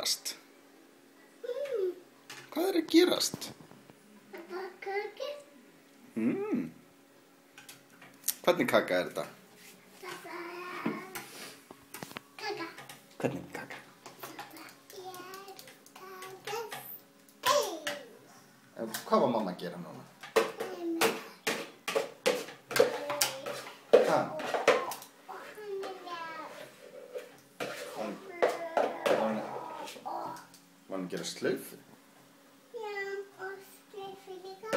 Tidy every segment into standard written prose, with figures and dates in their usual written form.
gerast? Hvað er að gerast? Kaka. Hvernig kaka er þetta? Kaka. Hvernig kaka? Hvað var mamma að gera núna? Ha? Var hann að gera slaufu? Já, og slaufu líka.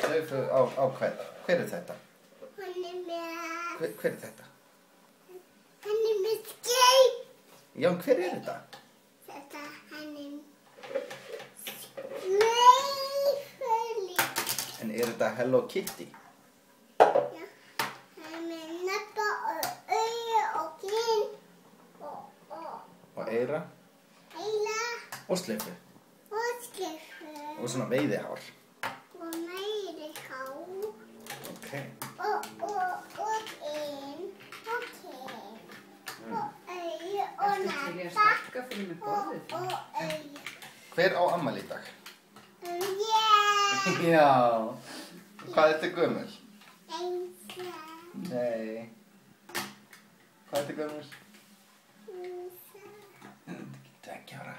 Slaufu á hvern? Hver er þetta? Hann er með... Hver er þetta? Hann er með skeið. Já, hver er þetta? Þetta, hann er... Slaufu líka. En er þetta Hello Kitty? Já, hann er með nöppa og augu og kinn. Og eyra? Heila Og slaufu? og skeffu. Og svona veiðihár? Og meiri há. Ok. Og inn. Og kinn. Og augu og Ertu til í að nöppa. stakka fyrir mig borðið? Og augu. Hver á afmæli í dag? Yeah. Já. Hvað er þetta gömul? Einsa. Nei. Hvað er þetta gömul? Einsa. 2 ára.